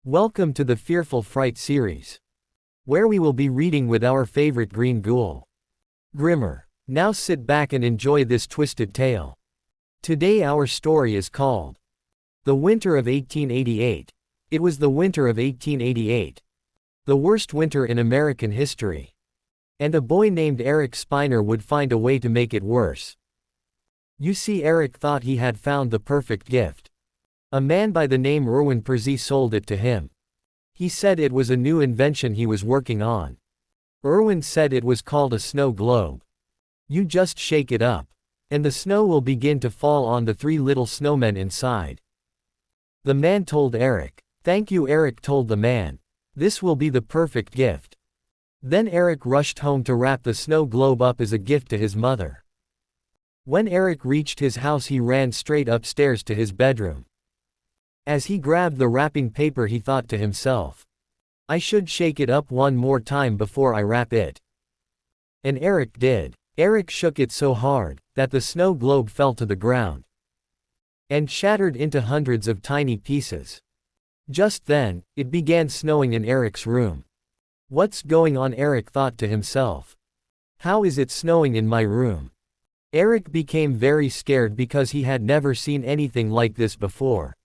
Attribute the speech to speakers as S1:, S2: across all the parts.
S1: Welcome to the Fearful Fright series, where we will be reading with our favorite green ghoul, Grimmer. Now sit back and enjoy this twisted tale. Today our story is called The Winter of 1888. It was the winter of 1888. The worst winter in American history. And a boy named Eric Spiner would find a way to make it worse. You see, Eric thought he had found the perfect gift. A man by the name Erwin Percy sold it to him. He said it was a new invention he was working on. Erwin said it was called a snow globe. You just shake it up, and the snow will begin to fall on the three little snowmen inside. The man told Eric. Thank you, Eric told the man. This will be the perfect gift. Then Eric rushed home to wrap the snow globe up as a gift to his mother. When Eric reached his house, he ran straight upstairs to his bedroom. As he grabbed the wrapping paper, he thought to himself, I should shake it up one more time before I wrap it. And Eric did. Eric shook it so hard that the snow globe fell to the ground and shattered into hundreds of tiny pieces. Just then, it began snowing in Eric's room. What's going on? Eric thought to himself. How is it snowing in my room? Eric became very scared because he had never seen anything like this before.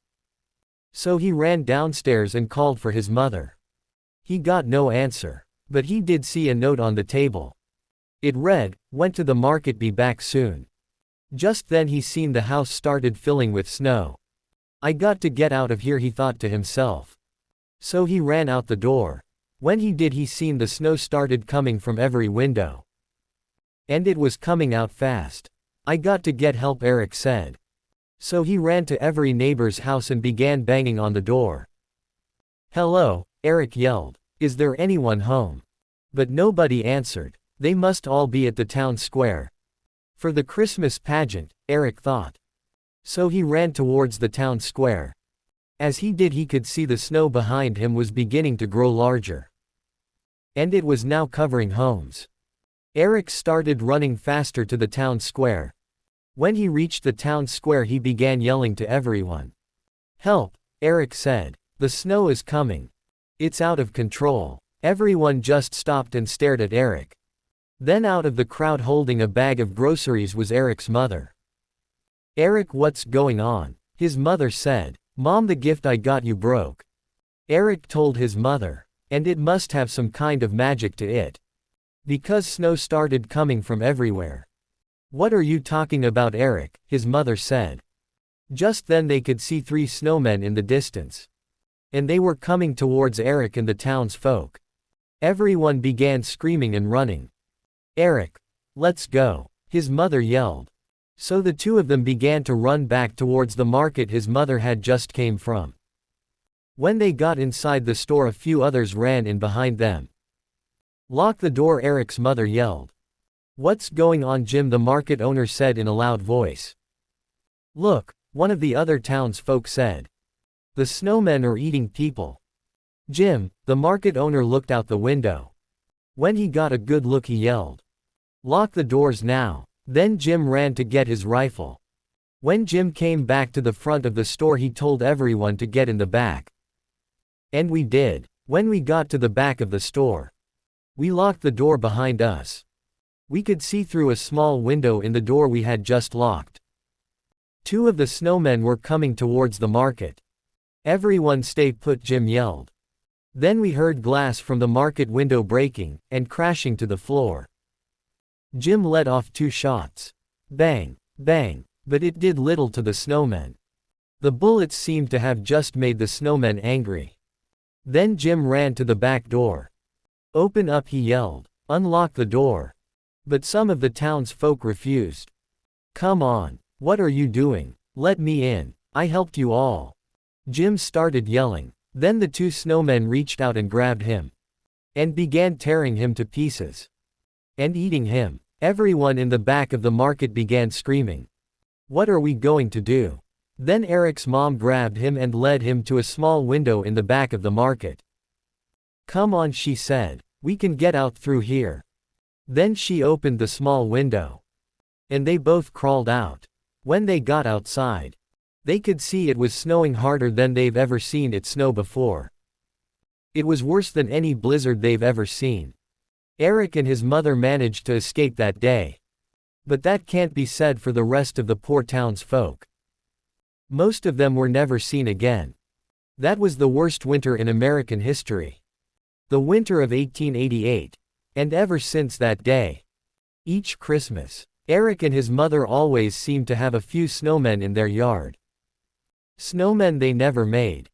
S1: So he ran downstairs and called for his mother. He got no answer, but he did see a note on the table. It read, "Went to the market, be back soon." Just then he seen the house started filling with snow. I got to get out of here, he thought to himself. So he ran out the door. When he did, he seen the snow started coming from every window. And it was coming out fast. I got to get help, Eric said. So he ran to every neighbor's house and began banging on the door. Hello, Eric yelled. Is there anyone home? But nobody answered. They must all be at the town square for the Christmas pageant, Eric thought. So he ran towards the town square. As he did, he could see the snow behind him was beginning to grow larger. And it was now covering homes. Eric started running faster to the town square. When he reached the town square, he began yelling to everyone. Help, Eric said. The snow is coming. It's out of control. Everyone just stopped and stared at Eric. Then out of the crowd holding a bag of groceries was Eric's mother. Eric, what's going on? His mother said. Mom, the gift I got you broke. Eric told his mother. And it must have some kind of magic to it. Because snow started coming from everywhere. What are you talking about, Eric? His mother said. Just then they could see three snowmen in the distance. And they were coming towards Eric and the townsfolk. Everyone began screaming and running. Eric, let's go, his mother yelled. So the two of them began to run back towards the market his mother had just came from. When they got inside the store, a few others ran in behind them. Lock the door, Eric's mother yelled. What's going on, Jim? The market owner said in a loud voice. Look, one of the other townsfolk said. The snowmen are eating people. Jim, the market owner looked out the window. When he got a good look, he yelled. Lock the doors now. Then Jim ran to get his rifle. When Jim came back to the front of the store, he told everyone to get in the back. And we did. When we got to the back of the store, we locked the door behind us. We could see through a small window in the door we had just locked. Two of the snowmen were coming towards the market. Everyone stay put, Jim yelled. Then we heard glass from the market window breaking and crashing to the floor. Jim let off 2 shots. Bang, bang, but it did little to the snowmen. The bullets seemed to have just made the snowmen angry. Then Jim ran to the back door. Open up, he yelled. Unlock the door. But some of the townsfolk refused. Come on, what are you doing? Let me in. I helped you all. Jim started yelling. Then the 2 snowmen reached out and grabbed him. And began tearing him to pieces. And eating him. Everyone in the back of the market began screaming. What are we going to do? Then Eric's mom grabbed him and led him to a small window in the back of the market. Come on, she said. We can get out through here. Then she opened the small window. And they both crawled out. When they got outside, they could see it was snowing harder than they've ever seen it snow before. It was worse than any blizzard they've ever seen. Eric and his mother managed to escape that day. But that can't be said for the rest of the poor townsfolk. Most of them were never seen again. That was the worst winter in American history. The winter of 1888. And ever since that day, each Christmas, Eric and his mother always seemed to have a few snowmen in their yard. Snowmen they never made.